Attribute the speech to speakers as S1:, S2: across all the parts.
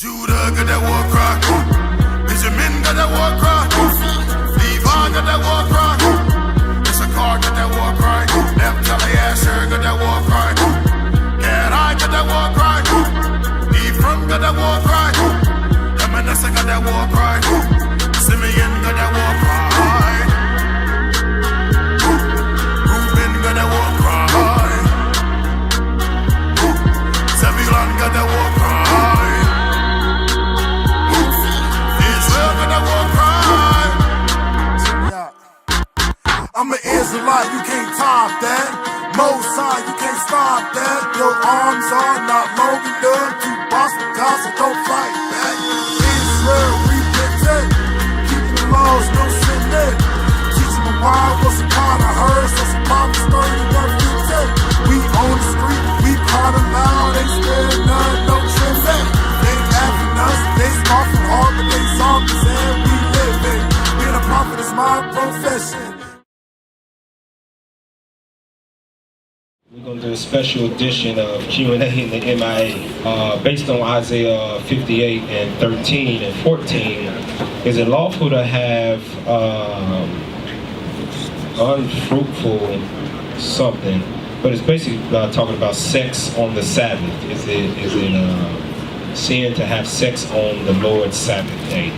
S1: Judah got that war cry. Benjamin got that war cry. Levi got that war cry. Issachar got that war cry. Naphtali Asher got that war cry. Gad got that war cry. Ephraim got that war cry. Manasseh got that war cry. Simeon got that war cry. Reuben got that war cry. Zebulun got that war cry. Israel got that war cry. I'm an Israelite, you can't top that. Most High, you can't stop that. Your arms are not long enough to boss the God, so don't fight back. Israel, repentant, keeping the laws, no sinning. Teaching them why was a part of her, so some prophets 31:15. We on the street, we part of loud, they spare none, no trembling. They laughing us, they scoffing hard, but they zombies and we living. Being a prophet is my profession.
S2: We're going to do a special edition of Q&A in the MIA based on Isaiah 58 and 13 and 14. Is it lawful to have unfruitful something? But it's basically talking about sex on the Sabbath. Is it sin to have sex on the Lord's Sabbath day?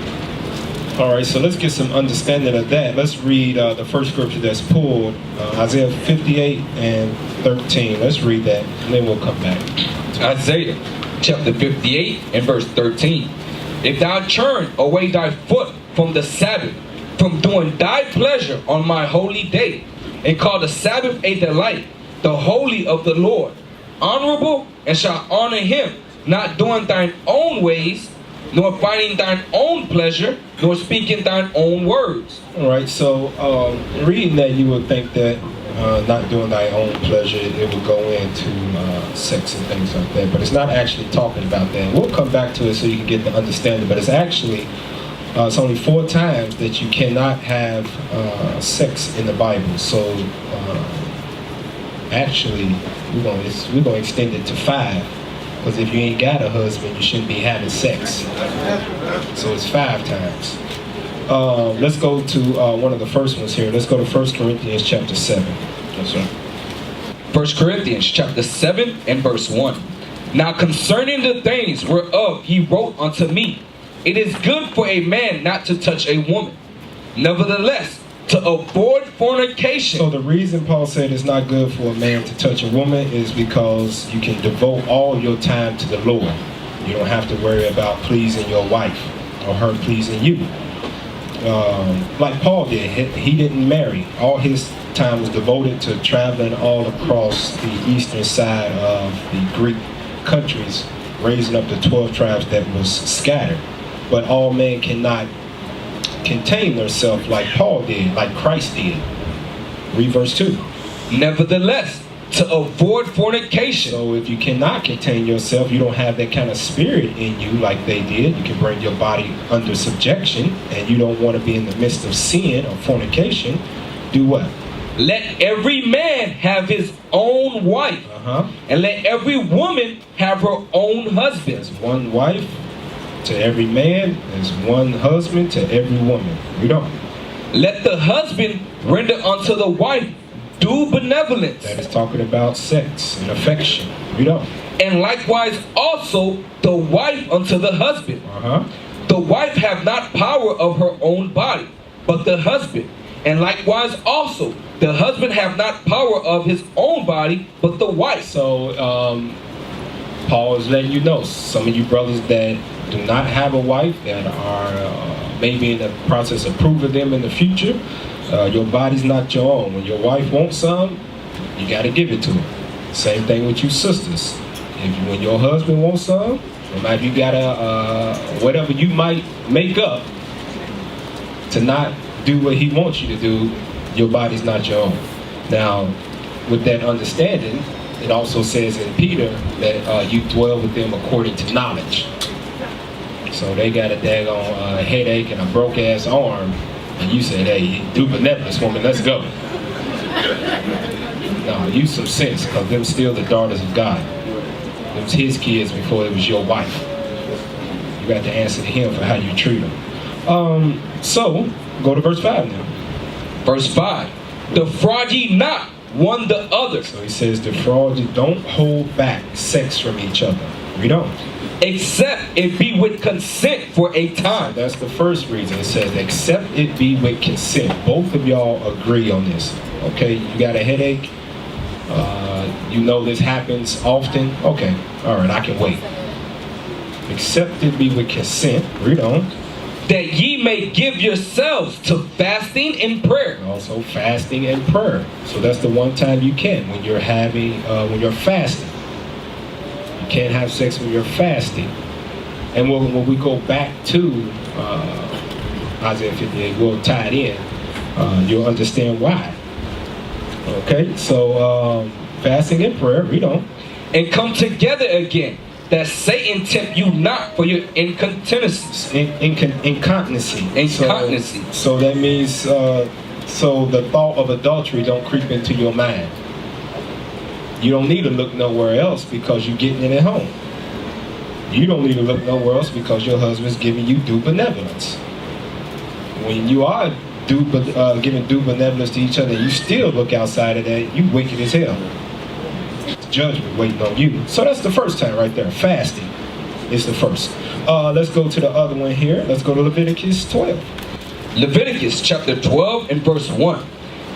S2: All right, so let's get some understanding of that. Let's read the first scripture that's pulled, Isaiah 58 and 13. Let's read that, and then we'll come back.
S3: Isaiah chapter 58 and verse 13. If thou turn away thy foot from the Sabbath, from doing thy pleasure on my holy day, and call the Sabbath a delight, the holy of the Lord, honorable, and shall honor him, not doing thine own ways, nor finding thine own pleasure, nor speaking thine own words.
S2: All right, so reading that, you would think that not doing thy own pleasure, it would go into sex and things like that, but it's not actually talking about that. We'll come back to it so you can get the understanding, but it's actually, it's only 4 times that you cannot have sex in the Bible. So actually, we're going to extend it to 5. Because if you ain't got a husband, you shouldn't be having sex. So it's 5 times. Let's go to one of the first ones here. Let's go to 1 Corinthians chapter 7. Yes, sir.
S3: 1 Corinthians chapter 7 and verse 1. Now concerning the things whereof he wrote unto me, it is good for a man not to touch a woman. Nevertheless, to avoid fornication.
S2: So the reason Paul said it's not good for a man to touch a woman is because you can devote all your time to the Lord. You don't have to worry about pleasing your wife or her pleasing you. Like Paul did, he didn't marry. All his time was devoted to traveling all across the eastern side of the Greek countries, raising up the 12 tribes that was scattered. But all men cannot contain themselves like Paul did, like Christ did. Read verse 2.
S3: Nevertheless, to avoid fornication.
S2: So if you cannot contain yourself, you don't have that kind of spirit in you like they did. You can bring your body under subjection, and you don't want to be in the midst of sin or fornication. Do what?
S3: Let every man have his own wife, and let every woman have her own husband.
S2: There's one wife to every man, there's one husband to every woman. You don't.
S3: Let the husband render unto the wife due benevolence.
S2: That is talking about sex and affection. You don't.
S3: And likewise also the wife unto the husband. The wife have not power of her own body, but the husband. And likewise also the husband have not power of his own body, but the wife.
S2: So Paul is letting you know, some of you brothers that do not have a wife, that are maybe in the process of proving them in the future, your body's not your own. When your wife wants some, you got to give it to her. Same thing with you sisters. When your husband wants some, no matter you got to, whatever you might make up to not do what he wants you to do, your body's not your own. Now, with that understanding, it also says in Peter that you dwell with them according to knowledge. So they got a daggone headache and a broke ass arm, and you said, hey, do benevolence, woman, let's go. No, use some sense, because them still the daughters of God. It was his kids before it was your wife. You got to answer to him for how you treat him. So, go to verse 5 now.
S3: Verse 5. Defraud ye not one the other.
S2: So he says, defraud you, don't hold back sex from each other. We don't.
S3: Except it be with consent for a time.
S2: That's the first reason. It says, except it be with consent. Both of y'all agree on this. Okay, you got a headache. You know this happens often. Okay, all right, I can wait. Except it be with consent. Read on.
S3: That ye may give yourselves to fasting and prayer.
S2: Also fasting and prayer. So that's the one time you can, when you're when you're fasting. You can't have sex when you're fasting. And when we go back to Isaiah 58, we'll tie it in. You'll understand why. Okay, so fasting and prayer, read on.
S3: And come together again, that Satan tempt you not for your incontinency.
S2: Incontinency. So that means, so the thought of adultery don't creep into your mind. You don't need to look nowhere else because you're getting it at home. You don't need to look nowhere else because your husband's giving you due benevolence. When you are giving due benevolence to each other, you still look outside of that, you wicked as hell. Judgment waiting on you. So that's the first time right there. Fasting is the first. Let's go to the other one here. Let's go to Leviticus 12.
S3: Leviticus chapter 12 and verse 1.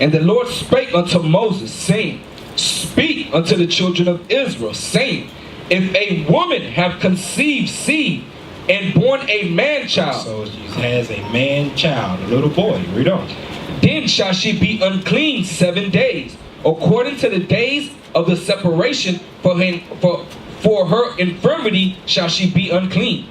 S3: And the Lord spake unto Moses, saying, Speak unto the children of Israel, saying, If a woman have conceived seed and born a man child.
S2: So she has a man child, a little boy. Read on.
S3: Then shall she be unclean 7 days, according to the days of the separation for her infirmity shall she be unclean.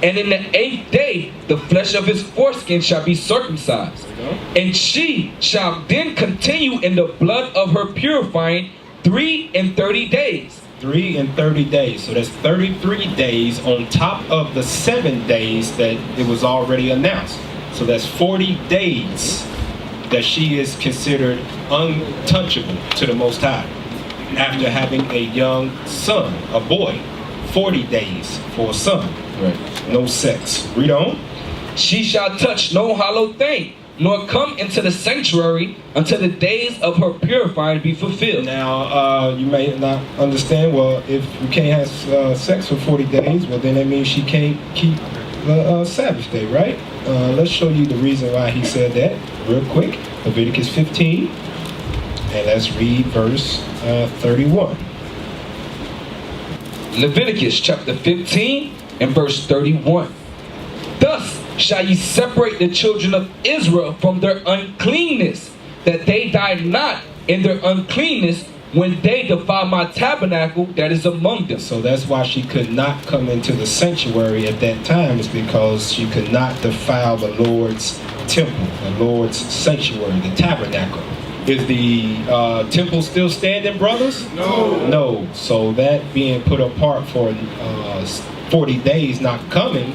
S3: And in the 8th day the flesh of his foreskin shall be circumcised. And she shall then continue in the blood of her purifying 3 and 30 days.
S2: 3 and 30 days. So that's 33 days on top of the 7 days that it was already announced. So that's 40 days that she is considered untouchable to the Most High. After having a young son, a boy, 40 days for a son.
S3: Right.
S2: No sex. Read on.
S3: She shall touch no hollow thing, nor come into the sanctuary until the days of her purifying be fulfilled.
S2: Now, you may not understand, well, if you can't have sex for 40 days, well, then that means she can't keep the Sabbath day, right? Let's show you the reason why he said that real quick. Leviticus 15, and let's read verse 31.
S3: Leviticus chapter 15 and verse 31. Thus shall ye separate the children of Israel from their uncleanness, that they die not in their uncleanness when they defile my tabernacle that is among them.
S2: So that's why she could not come into the sanctuary at that time, is because she could not defile the Lord's temple, the Lord's sanctuary, the tabernacle. Is the temple still standing, brothers?
S1: No.
S2: No. So that being put apart for 40 days not coming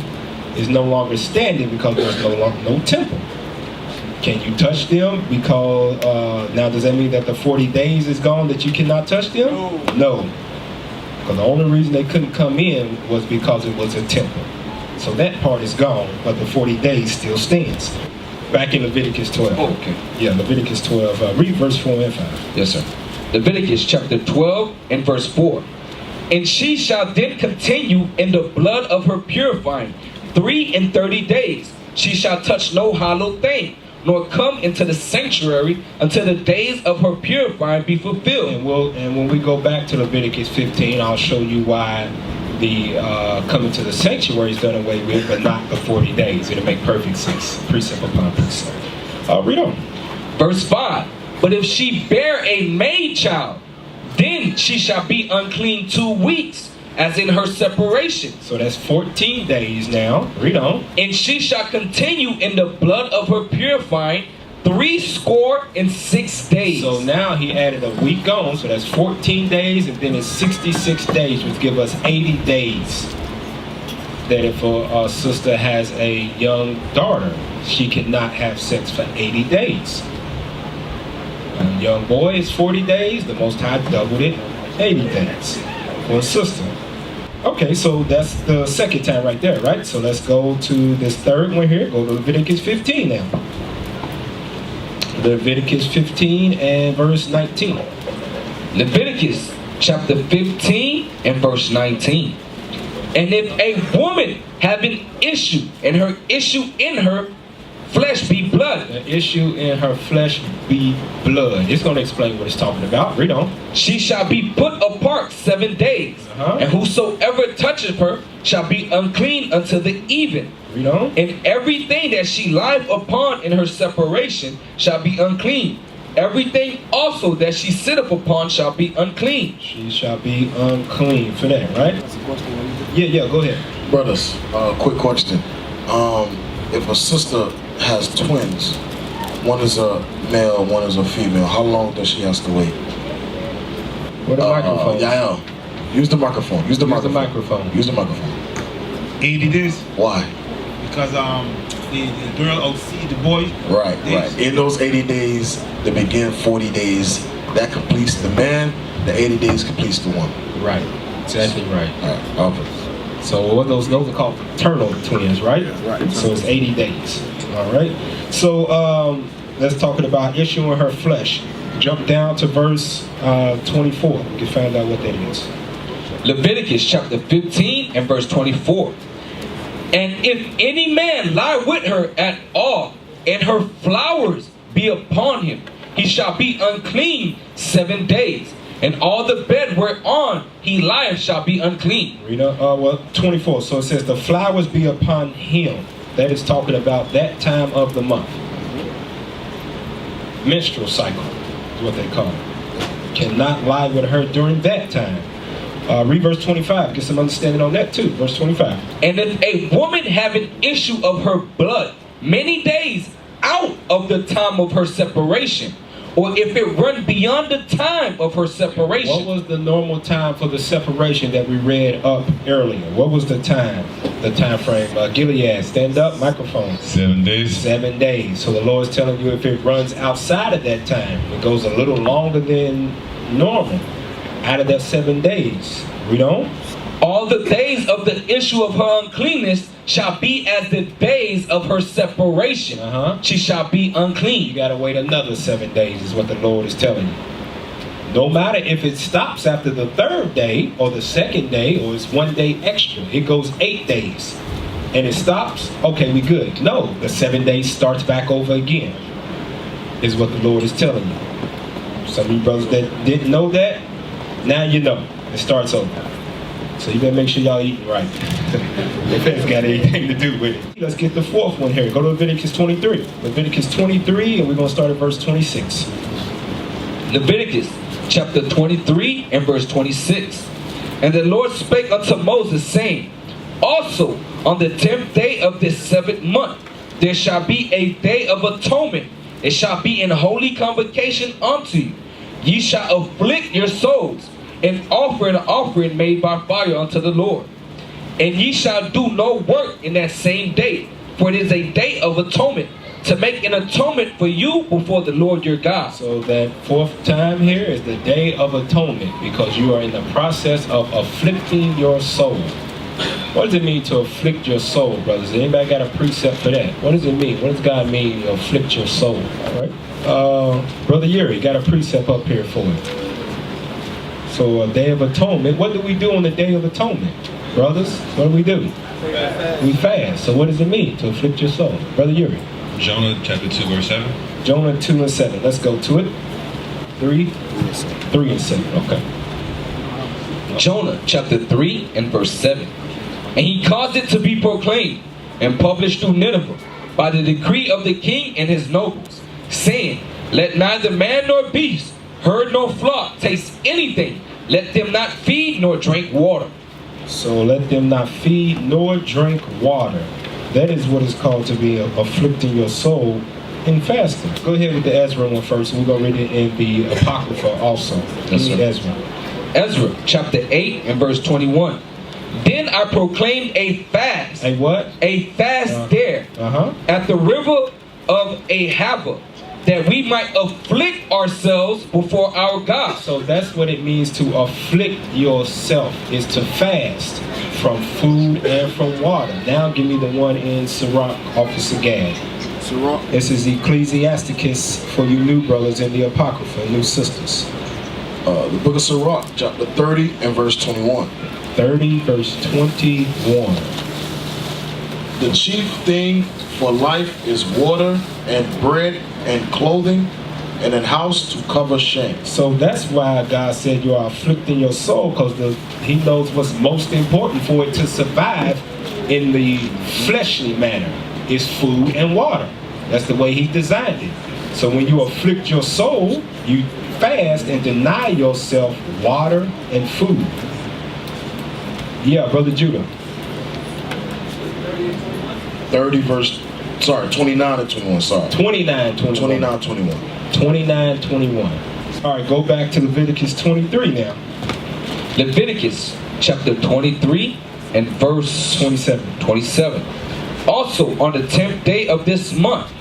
S2: is no longer standing because there's no temple. Can you touch them? Because now does that mean that the 40 days is gone that you cannot touch them? No. Because the only reason they couldn't come in was because it was a temple. So that part is gone, but the 40 days still stands. Back in Leviticus 12.
S3: Oh, okay.
S2: Yeah, Leviticus 12. Read verse 4 and 5.
S3: Yes, sir. Leviticus chapter 12 and verse 4. And she shall then continue in the blood of her purifying 3 and 30 days. She shall touch no hollow thing, nor come into the sanctuary until the days of her purifying be fulfilled.
S2: And when we go back to Leviticus 15, I'll show you why the coming to the sanctuary is done away with, but not the 40 days. It'll make perfect sense. Precept upon precept. Read on.
S3: Verse 5. But if she bear a maid child, then she shall be unclean 2 weeks, as in her separation.
S2: So that's 14 days now. Read on.
S3: And she shall continue in the blood of her purifying 66 days.
S2: So now he added a week on, so that's 14 days, and then it's 66 days, which give us 80 days. That if a sister has a young daughter, she cannot have sex for 80 days. A young boy is 40 days. The Most High doubled it, 80 days for a sister. Okay, so that's the second time right there, right? So let's go to this third one here. Go to Leviticus 15 now. Leviticus 15 and verse 19.
S3: Leviticus chapter 15 and verse 19. And if a woman have an issue, and her issue in her flesh be blood.
S2: The issue in her flesh be blood. It's going to explain what it's talking about. Read on.
S3: She shall be put apart 7 days. And whosoever toucheth her shall be unclean until the even.
S2: Read on.
S3: And everything that she lieth upon in her separation shall be unclean. Everything also that she sitteth upon shall be unclean.
S2: She shall be unclean for that, right? Yeah, go ahead.
S1: Brothers, quick question. If a sister has twins, one is a male, one is a female, how long does she have to wait?
S2: Where the microphone?
S1: Yeah. Use the microphone. Use the
S2: microphone.
S1: Use the microphone.
S4: 80 days.
S1: Why?
S4: Because the girl outsees the boy.
S1: Right. In those 80 days, they begin 40 days. That completes the man. The 80 days completes the woman.
S2: Right. Exactly right.
S1: All right. Okay.
S2: So what those are called fraternal twins, right?
S1: Right.
S2: So it's 80 days. All right. So let's talk about issue in her flesh. Jump down to verse 24. You can find out what that is.
S3: Leviticus chapter 15 and verse 24. And if any man lie with her at all, and her flowers be upon him, he shall be unclean 7 days. And all the bed whereon he lieth shall be unclean.
S2: Read well, 24. So it says the flowers be upon him. That is talking about that time of the month. Menstrual cycle is what they call it. Cannot lie with her during that time. Read verse 25. Get some understanding on that too. Verse 25.
S3: And if a woman have an issue of her blood many days out of the time of her separation, or if it run beyond the time of her separation.
S2: What was the normal time for the separation that we read up earlier? What was the time? The time frame. Gilead, stand up, microphone.
S4: 7 days.
S2: 7 days. So the Lord is telling you if it runs outside of that time, it goes a little longer than normal. Out of that 7 days. Read on.
S3: All the days of the issue of her uncleanness shall be as the days of her separation. She shall be unclean.
S2: You gotta wait another 7 days is what the Lord is telling you. No matter if it stops after the 3rd day or the 2nd day or it's 1 day extra, it goes 8 days and it stops, okay, we good. No, the 7 days starts back over again is what the Lord is telling you. Some of you brothers that didn't know that, now you know. It starts over. So you better make sure y'all eating right. If it's got anything to do with it. Let's get the 4th one here. Go to Leviticus 23. Leviticus 23, and we're going to start at verse 26.
S3: Leviticus chapter 23 and verse 26. And the Lord spake unto Moses, saying, Also on the 10th day of this 7th month, there shall be a day of atonement. It shall be an holy convocation unto you. Ye shall afflict your souls, and offer an offering made by fire unto the Lord. And ye shall do no work in that same day, for it is a day of atonement, to make an atonement for you before the Lord your God.
S2: So that 4th time here is the day of atonement, because you are in the process of afflicting your soul. What does it mean to afflict your soul, brothers? Anybody got a precept for that? What does it mean? What does God mean to afflict your soul? All right. Brother Yuri got a precept up here for it. So a day of atonement. What do we do on the day of atonement? Brothers, what do? We fast. So what does it mean to afflict your soul? Brother Yuri.
S4: Jonah chapter 2 verse 7.
S2: Jonah 2 and 7. Let's go to it. 3 and 7. Okay.
S3: Jonah chapter 3 and verse 7. And he caused it to be proclaimed and published through Nineveh by the decree of the king and his nobles, saying, Let neither man nor beast, herd nor flock taste anything. Let them not feed nor drink water.
S2: So let them not feed nor drink water. That is what is called to be afflicting your soul in fasting. Go ahead with the Ezra one first. We're going to read it in the Apocrypha also. Ezra.
S3: Ezra chapter 8 and verse 21. Then I proclaimed a fast.
S2: A what?
S3: A fast there at the river of Ahava, that we might afflict ourselves before our God.
S2: So that's what it means to afflict yourself, is to fast from food and from water. Now give me the one in Sirach, Officer Gad.
S1: Sirach.
S2: This is Ecclesiasticus for you new brothers and the Apocrypha, new sisters.
S1: The book of Sirach, chapter 30 and verse 21.
S2: 30 verse 21.
S1: The chief thing for life is water and bread and clothing and a house to cover shame.
S2: So that's why God said you are afflicting your soul, because He knows what's most important for it to survive in the fleshly manner is food and water. That's the way He designed it. So when you afflict your soul, you fast and deny yourself water and food. Yeah, Brother Judah.
S1: 29 and 21, sorry.
S2: 29, 21.
S1: 29, 21.
S2: 29, 21. All right, go back to Leviticus 23 now.
S3: Leviticus chapter 23 and verse 27. Also on the 10th day of this month,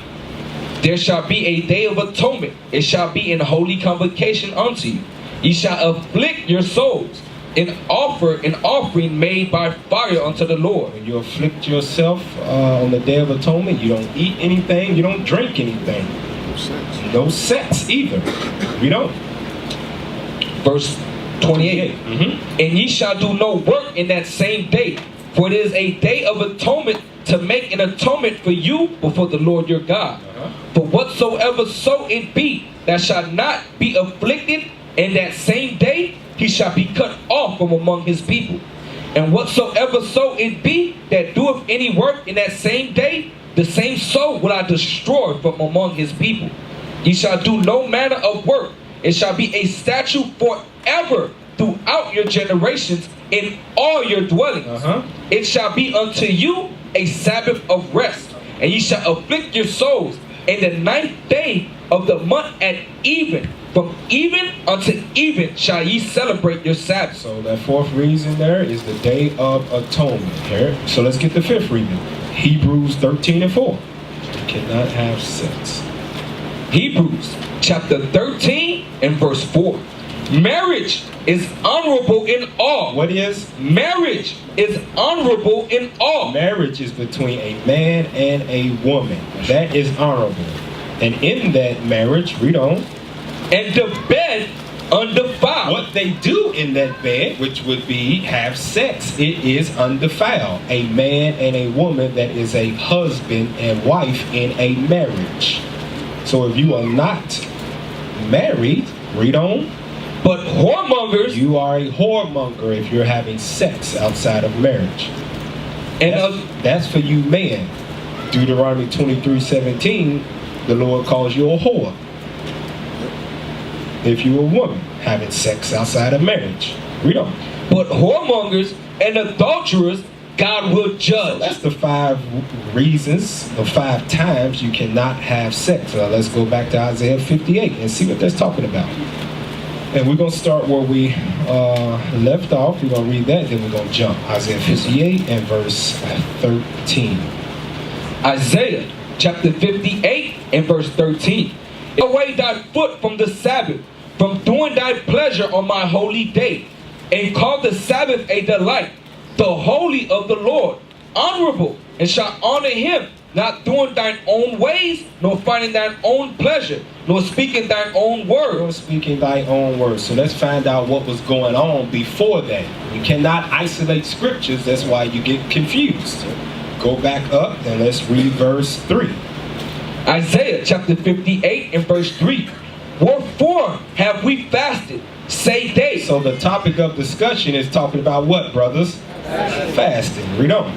S3: there shall be a day of atonement. It shall be an holy convocation unto you. Ye shall afflict your souls and offer an offering made by fire unto the Lord.
S2: When you afflict yourself on the Day of Atonement, you don't eat anything, you don't drink anything. No sex either. We don't.
S3: Verse 28. And ye shall do no work in that same day, for it is a day of atonement to make an atonement for you before the Lord your God. For whatsoever so it be that shall not be afflicted in that same day, he shall be cut off from among his people. And whatsoever so it be that doeth any work in that same day, the same soul will I destroy from among his people. Ye shall do no manner of work. It shall be a statute forever throughout your generations in all your dwellings. It shall be unto you a Sabbath of rest. And ye shall afflict your souls in the 9th day of the month at even. From even unto even shall ye celebrate your Sabbath.
S2: So that fourth reason there is the Day of Atonement. Here. So let's get the fifth reason. Hebrews 13 and 4. You cannot have sex.
S3: Hebrews chapter 13 and verse 4. Marriage is honorable in all.
S2: What is?
S3: Marriage is honorable in all.
S2: Marriage is between a man and a woman. That is honorable. And in that marriage, read on.
S3: And the bed undefiled.
S2: What they do in that bed, which would be have sex, it is undefiled. A man and a woman that is a husband and wife in a marriage. So if you are not married, read on.
S3: But whoremongers,
S2: you are a whoremonger if you're having sex outside of marriage. And that's for you men. Deuteronomy 23:17, the Lord calls you a whore if you're a woman having sex outside of marriage. Read on.
S3: But whoremongers and adulterers God will judge.
S2: So that's the 5 reasons, or 5 times you cannot have sex. Let's go back to Isaiah 58 and see what that's talking about. And we're going to start where we left off. We're going to read that, then we're going to jump. Isaiah 58 and verse 13.
S3: Isaiah chapter 58 and verse 13. Take away thy foot from the Sabbath, from doing thy pleasure on my holy day, and call the Sabbath a delight, the holy of the Lord, honorable, and shall honor him, not doing thine own ways, nor finding thine own pleasure, nor speaking thine own words.
S2: Nor speaking thy own words. So let's find out what was going on before that. We cannot isolate scriptures. That's why you get confused. Go back up and let's read verse 3.
S3: Isaiah chapter 58 and verse 3. Wherefore have we fasted, say they.
S2: So the topic of discussion is talking about what, brothers? Fasting. Read on.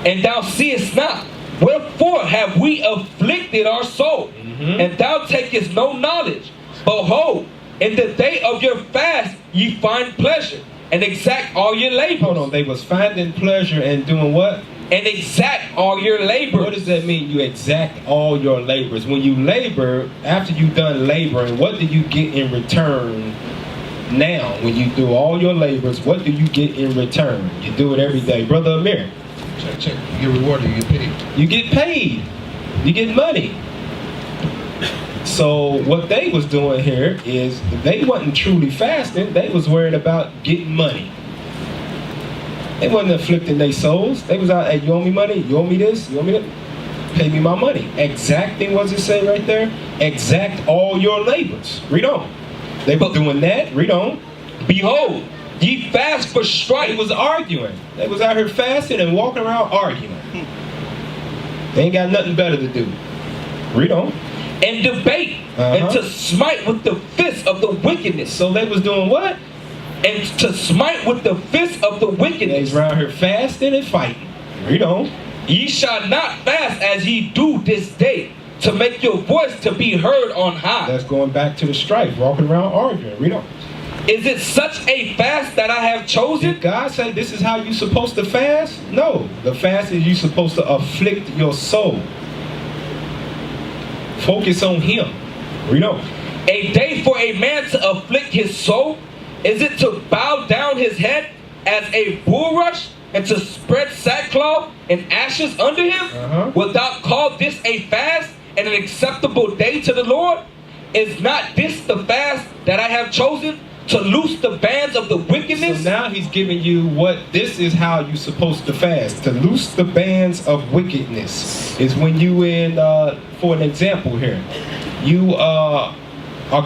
S3: And thou seest not. Wherefore have we afflicted our soul, and thou takest no knowledge. Behold, in the day of your fast ye find pleasure, and exact all your labor.
S2: Hold on, they was finding pleasure and doing what?
S3: And exact all your labor.
S2: What does that mean, you exact all your labors? When you labor, after you've done laboring, what do you get in return now? When you do all your labors, what do you get in return? You do it every day. Brother Amir.
S5: Check. You get rewarded, you get paid.
S2: You get paid. You get money. So what they was doing here is they wasn't truly fasting. They was worried about getting money. They wasn't afflicting their souls. They was out, hey, you owe me money? You owe me this? You owe me that? Pay me my money. Exacting, what does it say right there? Exact all your labors. Read on. They were doing that. Read on.
S3: Behold, ye fast for strife.
S2: They was arguing. They was out here fasting and walking around arguing. They ain't got nothing better to do. Read on.
S3: And debate, and to smite with the fist of the wickedness.
S2: So they was doing what?
S3: And to smite with the fist of the wickedness.
S2: They was around here fasting and fighting. Read on.
S3: Ye shall not fast as ye do this day, to make your voice to be heard on high.
S2: That's going back to the strife, walking around arguing. Read on.
S3: Is it such a fast that I have chosen?
S2: Did God say this is how you supposed to fast? No. The fast is you supposed to afflict your soul. Focus on Him. Read on.
S3: A day for a man to afflict his soul? Is it to bow down his head as a bulrush and to spread sackcloth and ashes under him? Wilt thou call this a fast and an acceptable day to the Lord? Is not this the fast that I have chosen, to loose the bands of the wickedness?
S2: So now he's giving you what this is how you're supposed to fast. To loose the bands of wickedness is when you in, for an example here, you are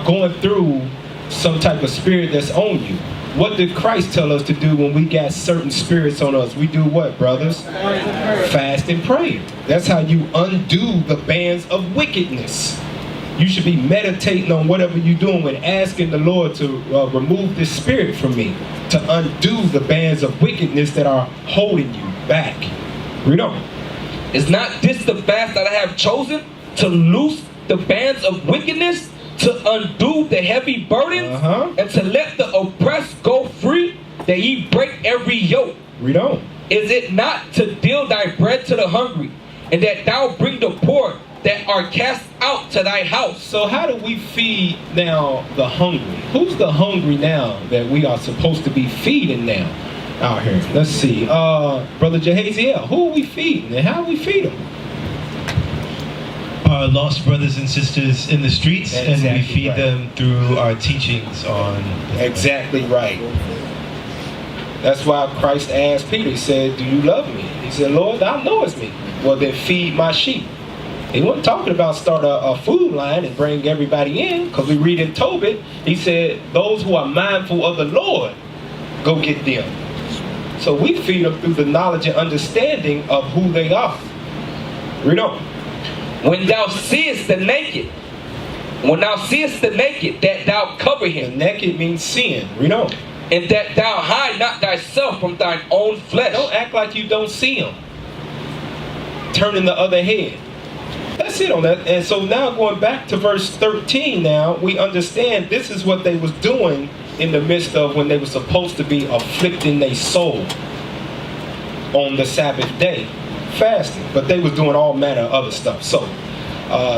S2: going through some type of spirit that's on you. What did Christ tell us to do when we got certain spirits on us? We do what, brothers? Fast and pray. That's how you undo the bands of wickedness. You should be meditating on whatever you're doing and asking the Lord to remove this spirit from me, to undo the bands of wickedness that are holding you back. Read on.
S3: Is not this the fast that I have chosen, to loose the bands of wickedness, to undo the heavy burdens, and to let the oppressed go free, that ye break every yoke?
S2: Read on.
S3: Is it not to deal thy bread to the hungry, and that thou bring the poor that are cast out to thy house?
S2: So how do we feed now the hungry? Who's the hungry now that we are supposed to be feeding now out here? Let's see. Brother Jehaziel, who are we feeding and how we feed them?
S4: Our lost brothers and sisters in the streets, and we feed them through our teachings on...
S2: Exactly right. That's why Christ asked Peter, he said, do you love me? He said, Lord, thou knowest me. Well, then feed my sheep. He wasn't talking about start a food line and bring everybody in, because we read in Tobit, he said, those who are mindful of the Lord, go get them. So we feed them through the knowledge and understanding of who they are. Read on.
S3: When thou seest the naked, that thou cover him.
S2: The naked means sin. Read on.
S3: And that thou hide not thyself from thine own flesh.
S2: Don't act like you don't see him. Turning the other head. That's it on that. And so now going back to verse 13 now, we understand this is what they was doing in the midst of when they were supposed to be afflicting their soul on the Sabbath day. Fasting. But they was doing all manner of other stuff. So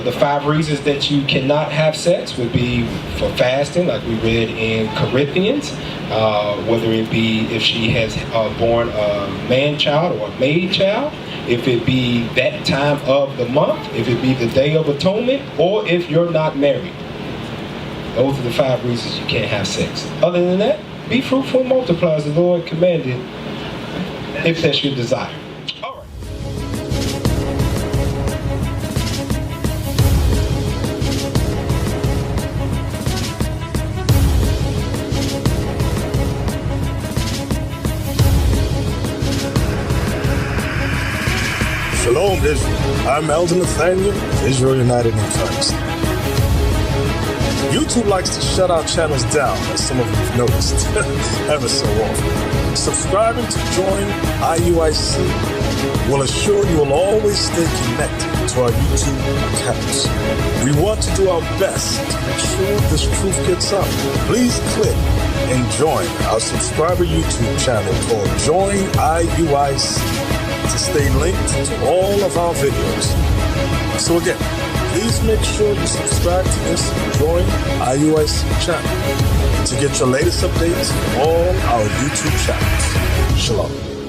S2: the 5 reasons that you cannot have sex would be for fasting, like we read in Corinthians, whether it be if she has born a man child or a maid child, if it be that time of the month, if it be the Day of Atonement, or if you're not married. Those are the 5 reasons you can't have sex. Other than that, be fruitful and multiply as the Lord commanded, if that's your desire.
S1: Shalom, Israel. I'm Elder Nathaniel of Israel United in Christ. YouTube likes to shut our channels down, as some of you have noticed, ever so often. Subscribing to join IUIC will assure you will always stay connected to our YouTube accounts. We want to do our best to make sure this truth gets out. Please click and join our subscriber YouTube channel called Join IUIC to stay linked to all of our videos. So again, please make sure you subscribe to this and join IUIC channel to get your latest updates on all our YouTube channels. Shalom.